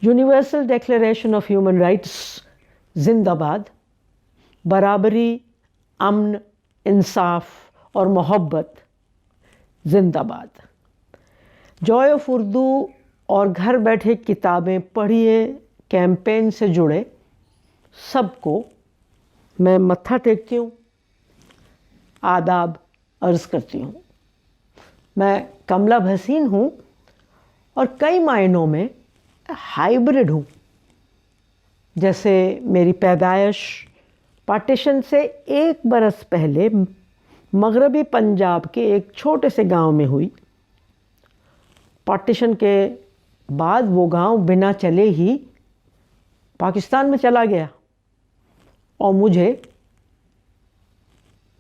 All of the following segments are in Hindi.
Universal declaration of human rights जिंदाबाद। बराबरी, अमन, इंसाफ और मोहब्बत जिंदाबाद। जॉय ऑफ उर्दू और घर बैठे किताबें पढ़िए कैंपेन से जुड़े सबको मैं मत्था टेकती हूँ, आदाब अर्ज़ करती हूँ। मैं कमला भसीन हूँ और कई मायनों में हाइब्रिड हूँ। जैसे मेरी पैदाइश पार्टीशन से 1 बरस पहले मगरबी पंजाब के एक छोटे से गांव में हुई। पार्टीशन के बाद वो गांव बिना चले ही पाकिस्तान में चला गया और मुझे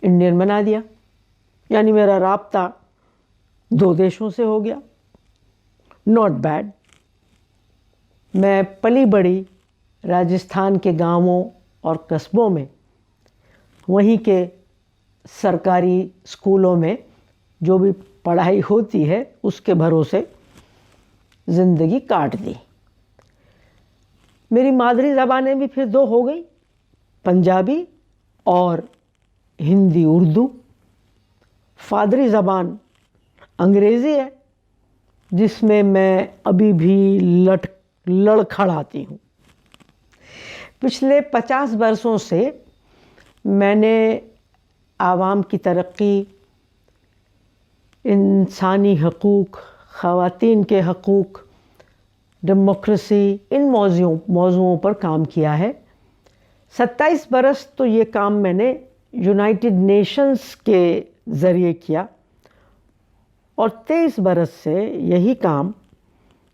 इंडियन बना दिया। यानी मेरा राब्ता 2 देशों से हो गया। Not bad. मैं पली बड़ी राजस्थान के गांवों और कस्बों में, वहीं के सरकारी स्कूलों में जो भी पढ़ाई होती है उसके भरोसे ज़िंदगी काट दी। मेरी मादरी ज़बानें भी फिर 2 हो गई, पंजाबी और हिंदी उर्दू। फादरी ज़बान अंग्रेज़ी है जिसमें मैं अभी भी लड़खड़ाती हूँ। पिछले 50 वर्षों से मैंने आवाम की तरक्की, इंसानी हकूक़, ख़वातीन के हकूक़, डेमोक्रेसी, इन मौज़ूओं पर काम किया है। 27 बरस तो ये काम मैंने यूनाइटेड नेशंस के ज़रिए किया और 23 बरस से यही काम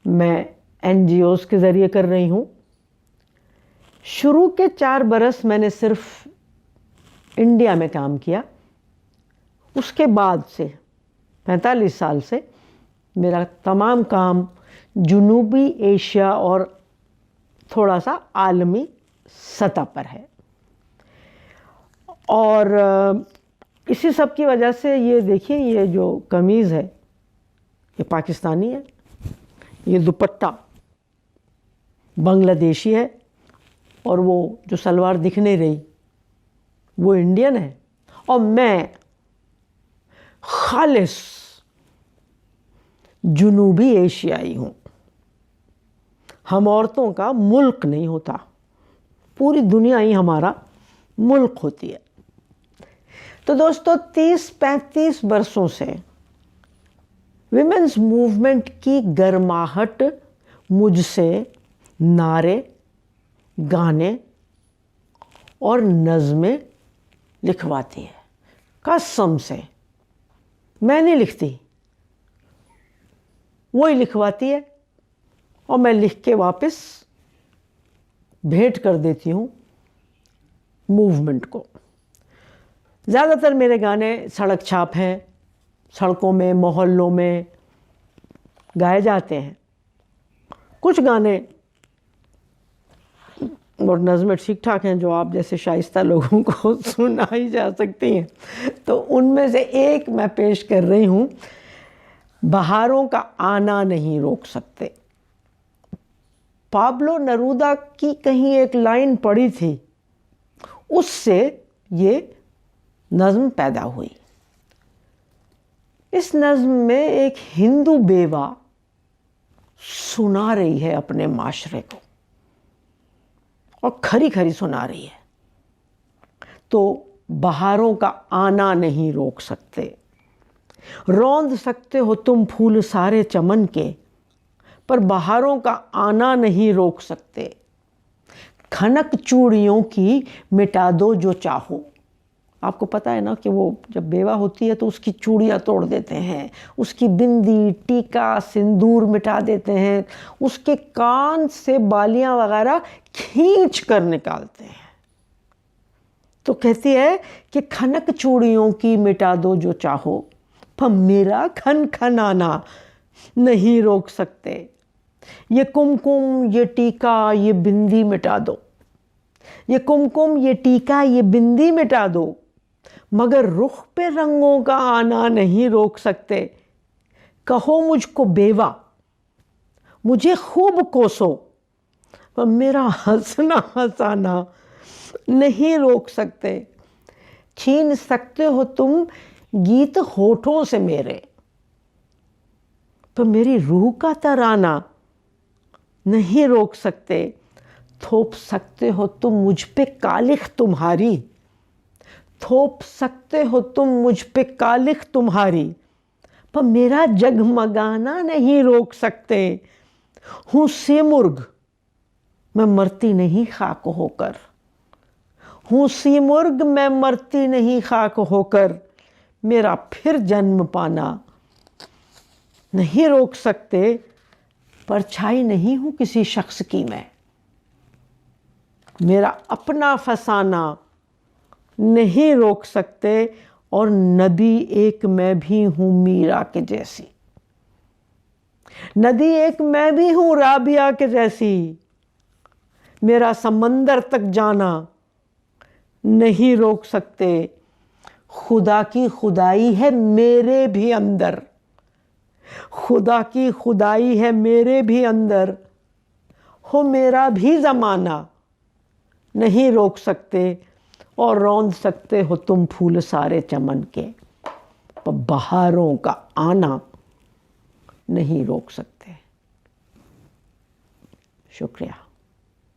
मैं NGOs के ज़रिए कर रही हूँ। शुरू के 4 बरस मैंने सिर्फ इंडिया में काम किया। उसके बाद से 45 साल से मेरा तमाम काम जनूबी एशिया और थोड़ा सा आलमी सतह पर है। और इसी सब की वजह से ये देखिए, ये जो कमीज़ है ये पाकिस्तानी है, ये दुपट्टा बांग्लादेशी है और वो जो सलवार दिख नहीं रही वो इंडियन है और मैं खालिस जनूबी एशियाई हूँ। हम औरतों का मुल्क नहीं होता, पूरी दुनिया ही हमारा मुल्क होती है। तो दोस्तों 30-35 वर्षों से विमेंस मूवमेंट की गर्माहट मुझसे नारे, गाने और नज़में लिखवाती है। कसम से मैं नहीं लिखती, वही लिखवाती है और मैं लिख के वापस भेंट कर देती हूँ मूवमेंट को। ज़्यादातर मेरे गाने सड़क छाप हैं, सड़कों में, मोहल्लों में गाए जाते हैं। कुछ गाने और नज़में ठीक ठाक हैं जो आप जैसे शाइस्ता लोगों को सुनाई जा सकती हैं। तो उनमें से एक मैं पेश कर रही हूँ, बहारों का आना नहीं रोक सकते। पाब्लो नेरूदा की कहीं एक लाइन पढ़ी थी, उससे ये नज़्म पैदा हुई। इस नज़्म में एक हिंदू बेवा सुना रही है अपने माशरे को और खरी खरी सुना रही है। तो बहारों का आना नहीं रोक सकते, रौंद सकते हो तुम फूल सारे चमन के, पर बहारों का आना नहीं रोक सकते। खनक चूड़ियों की मिटा दो जो चाहो। आपको पता है ना कि वो जब बेवा होती है तो उसकी चूड़ियाँ तोड़ देते हैं, उसकी बिंदी, टीका, सिंदूर मिटा देते हैं, उसके कान से बालियाँ वगैरह खींच कर निकालते हैं। तो कहती है कि खनक चूड़ियों की मिटा दो जो चाहो, पर मेरा खन खनाना नहीं रोक सकते। ये कुमकुम, ये टीका, ये बिंदी मिटा दो। ये कुमकुम, ये टीका, ये बिंदी मिटा दो, मगर रुख पे रंगों का आना नहीं रोक सकते। कहो मुझको बेवा, मुझे खूब कोसो, पर मेरा हंसना हंसाना नहीं रोक सकते। छीन सकते हो तुम गीत होठों से मेरे, पर मेरी रूह का तराना नहीं रोक सकते। थोप सकते हो तुम मुझ पे कालिख तुम्हारी, थोप सकते हो तुम मुझ पे कालिख तुम्हारी, पर मेरा जगमगाना नहीं रोक सकते। हूँ सीमुर्ग मैं मरती नहीं खाक होकर, हूँ सीमुर्ग मैं मरती नहीं खाक होकर, मेरा फिर जन्म पाना नहीं रोक सकते। परछाई नहीं हूँ किसी शख्स की मैं, मेरा अपना फसाना नहीं रोक सकते। और नदी एक मैं भी हूँ मीरा के जैसी, नदी एक मैं भी हूँ राबिया के जैसी, मेरा समंदर तक जाना नहीं रोक सकते। खुदा की खुदाई है मेरे भी अंदर, खुदा की खुदाई है मेरे भी अंदर, हो मेरा भी ज़माना नहीं रोक सकते। और रौंद सकते हो तुम फूल सारे चमन के, पर बहारों का आना नहीं रोक सकते। शुक्रिया।